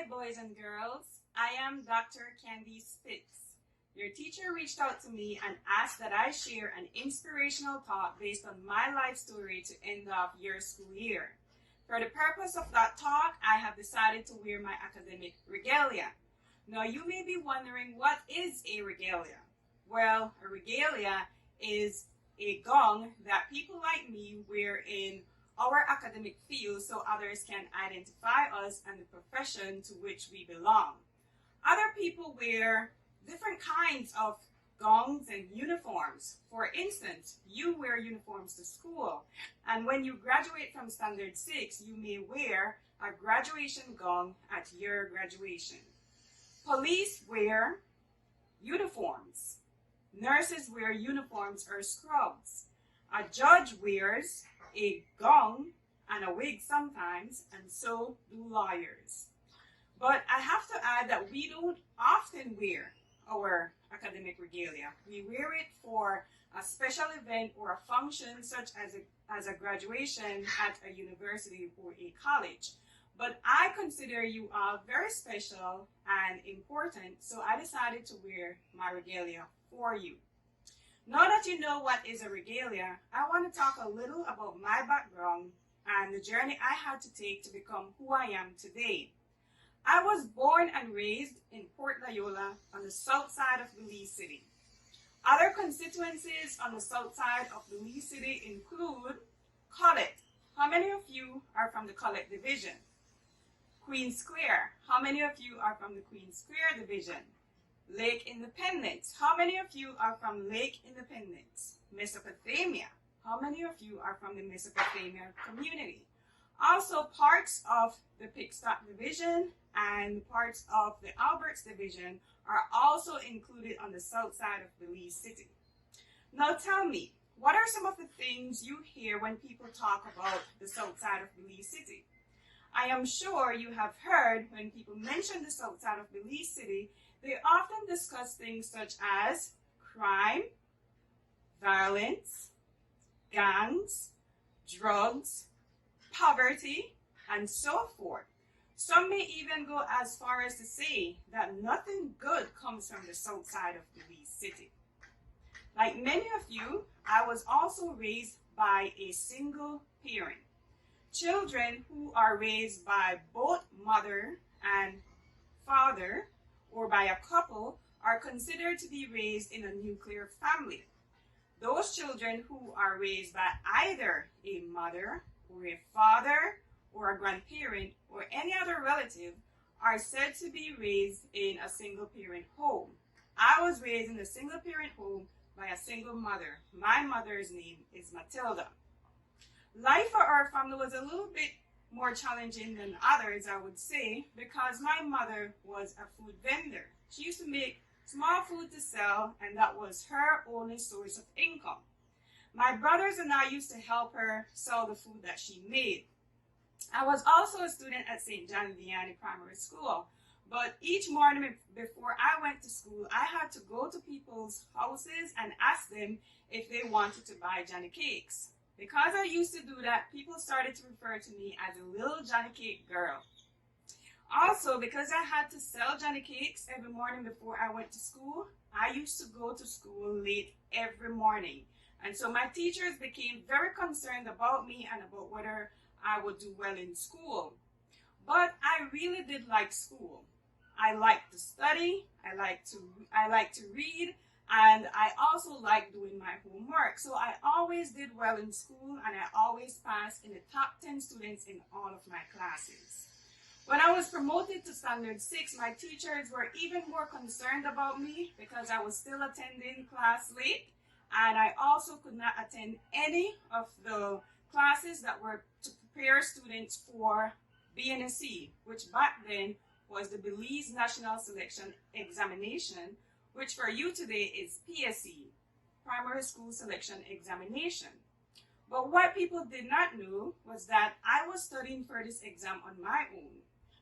Hi, boys and girls. I am Dr. Candice Pitts. Your teacher reached out to me and asked that I share an inspirational talk based on my life story to end off your school year. For the purpose of that talk, I have decided to wear my academic regalia. Now, you may be wondering, what is a regalia? Well, a regalia is a gown that people like me wear in our academic field so others can identify us and the profession to which we belong. Other people wear different kinds of gowns and uniforms. For instance, you wear uniforms to school, and when you graduate from Standard 6, you may wear a graduation gown at your graduation. Police wear uniforms. Nurses wear uniforms or scrubs. A judge wears a gown and a wig sometimes, and so do lawyers. But I have to add that we don't often wear our academic regalia. We wear it for a special event or a function such as a graduation at a university or a college. But I consider you all very special and important, so I decided to wear my regalia for you. Now that you know what is a regalia, I want to talk a little about my background and the journey I had to take to become who I am today. I was born and raised in Port Loyola on the south side of Belize City. Other constituencies on the south side of Belize City include Collet. How many of you are from the Collet Division? Queen Square. How many of you are from the Queen Square Division? Lake Independence. How many of you are from Lake Independence? Mesopotamia. How many of you are from the Mesopotamia community? Also, parts of the Pickstock Division and parts of the Alberts Division are also included on the south side of Belize City. Now tell me, what are some of the things you hear when people talk about the south side of Belize City? I am sure you have heard when people mention the south side of Belize City, they often discuss things such as crime, violence, gangs, drugs, poverty, and so forth. Some may even go as far as to say that nothing good comes from the south side of Belize City. Like many of you, I was also raised by a single parent. Children who are raised by both mother and father or by a couple are considered to be raised in a nuclear family. Those children who are raised by either a mother or a father or a grandparent or any other relative are said to be raised in a single parent home. I was raised in a single parent home by a single mother. My mother's name is Matilda. Life for our family was a little bit more challenging than others, I would say, because my mother was a food vendor. She used to make small food to sell, and that was her only source of income. My brothers and I used to help her sell the food that she made. I was also a student at St. John Vianney Primary School, but each morning before I went to school, I had to go to people's houses and ask them if they wanted to buy Johnny cakes. Because I used to do that, people started to refer to me as a little Johnny cake girl. Also, because I had to sell Johnny cakes every morning before I went to school, I used to go to school late every morning. And so my teachers became very concerned about me and about whether I would do well in school. But I really did like school. I liked to study, I liked to read, and I also liked doing my homework. So I always did well in school, and I always passed in the top 10 students in all of my classes. When I was promoted to Standard 6, my teachers were even more concerned about me because I was still attending class late, and I also could not attend any of the classes that were to prepare students for BNSC, which back then was the Belize National Selection Examination, which for you today is PSE, Primary School Selection Examination. But what people did not know was that I was studying for this exam on my own.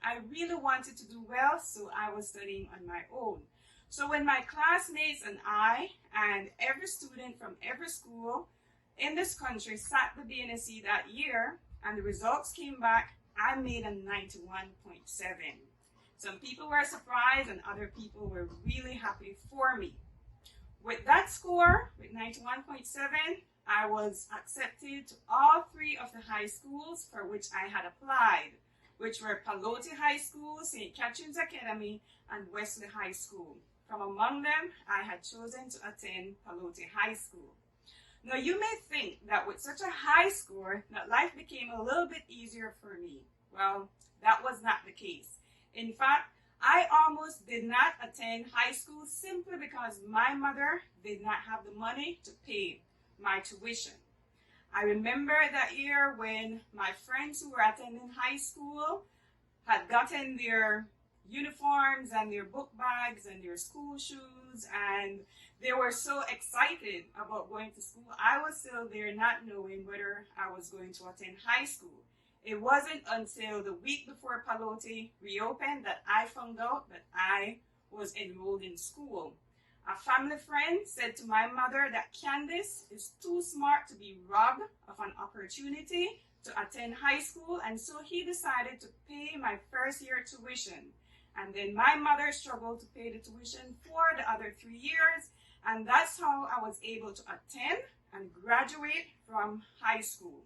I really wanted to do well, so I was studying on my own. So when my classmates and I and every student from every school in this country sat the BNSC that year and the results came back, I made a 91.7. Some people were surprised and other people were really happy for me. With that score, with 91.7, I was accepted to all 3 of the high schools for which I had applied, which were Palote High School, St. Catherine's Academy, and Wesley High School. From among them, I had chosen to attend Palote High School. Now, you may think that with such a high score, that life became a little bit easier for me. Well, that was not the case. In fact, I almost did not attend high school simply because my mother did not have the money to pay my tuition. I remember that year when my friends who were attending high school had gotten their uniforms and their book bags and their school shoes, and they were so excited about going to school. I was still there not knowing whether I was going to attend high school. It wasn't until the week before Palote reopened that I found out that I was enrolled in school. A family friend said to my mother that Candice is too smart to be robbed of an opportunity to attend high school, and so he decided to pay my first year tuition. And then my mother struggled to pay the tuition for the other 3 years, and that's how I was able to attend and graduate from high school.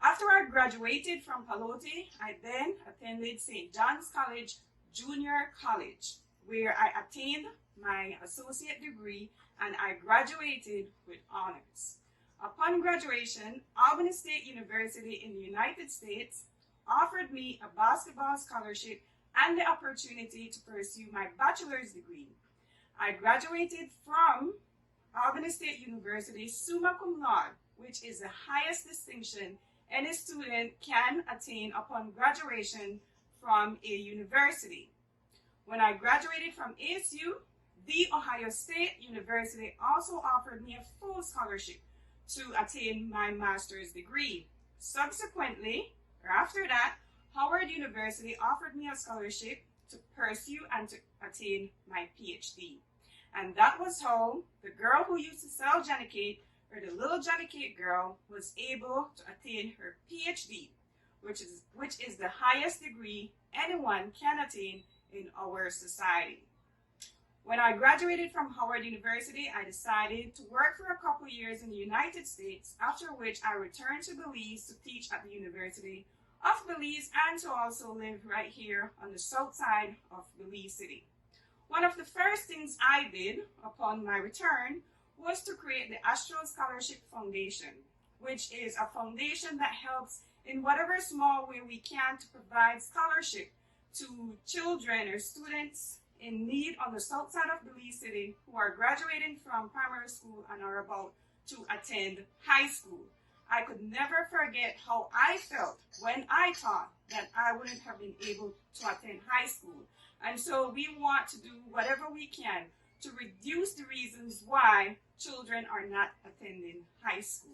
After I graduated from Palote, I then attended St. John's College Junior College, where I attained my associate degree and I graduated with honors. Upon graduation, Albany State University in the United States offered me a basketball scholarship and the opportunity to pursue my bachelor's degree. I graduated from Albany State University summa cum laude, which is the highest distinction any student can attain upon graduation from a university. When I graduated from ASU, The Ohio State University also offered me a full scholarship to attain my master's degree. Subsequently, or after that, Howard University offered me a scholarship to pursue and to attain my PhD. And that was how the girl who used to sell Johnny Cake, or the little Johnny Cake girl, was able to attain her PhD, which is the highest degree anyone can attain in our society. When I graduated from Howard University, I decided to work for a couple years in the United States, after which I returned to Belize to teach at the University of Belize and to also live right here on the south side of Belize City. One of the first things I did upon my return was to create the Astral Scholarship Foundation, which is a foundation that helps in whatever small way we can to provide scholarship to children or students in need on the south side of Belize City who are graduating from primary school and are about to attend high school. I could never forget how I felt when I thought that I wouldn't have been able to attend high school. And so we want to do whatever we can to reduce the reasons why children are not attending high school.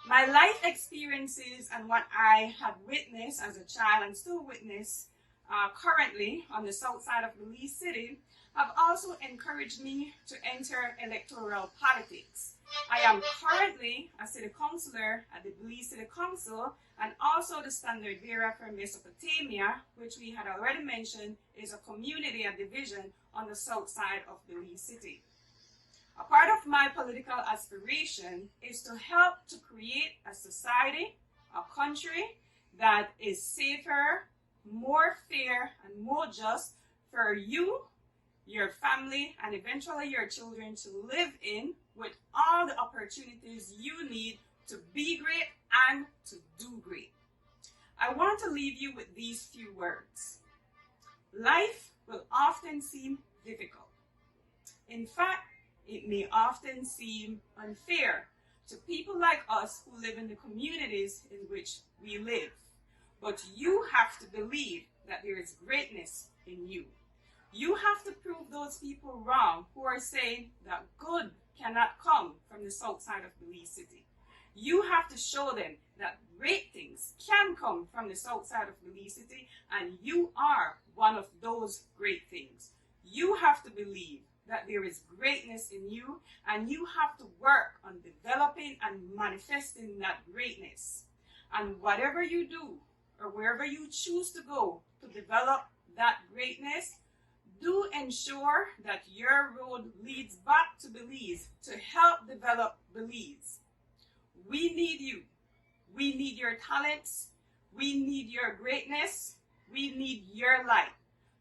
My life experiences and what I had witnessed as a child and still witness currently on the south side of Belize City have also encouraged me to enter electoral politics. I am currently a city councillor at the Belize City Council and also the standard bearer for Mesopotamia, which we had already mentioned is a community, a division on the south side of Belize City. A part of my political aspiration is to help to create a society, a country that is safer, more fair, and more just for you, your family, and eventually your children to live in, with all the opportunities you need to be great and to do great. I want to leave you with these few words. Life will often seem difficult. In fact, it may often seem unfair to people like us who live in the communities in which we live. But you have to believe that there is greatness in you. You have to prove those people wrong who are saying that good cannot come from the south side of Belize City. You have to show them that great things can come from the south side of Belize City, and you are one of those great things. You have to believe that there is greatness in you, and you have to work on developing and manifesting that greatness. And whatever you do, or wherever you choose to go to develop that greatness, do ensure that your road leads back to Belize to help develop Belize. We need you. We need your talents. We need your greatness. We need your light.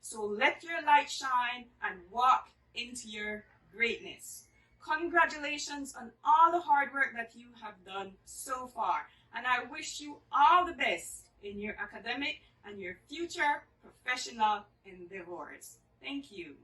So let your light shine and walk into your greatness. Congratulations on all the hard work that you have done so far. And I wish you all the best in your academic and your future professional endeavors. Thank you.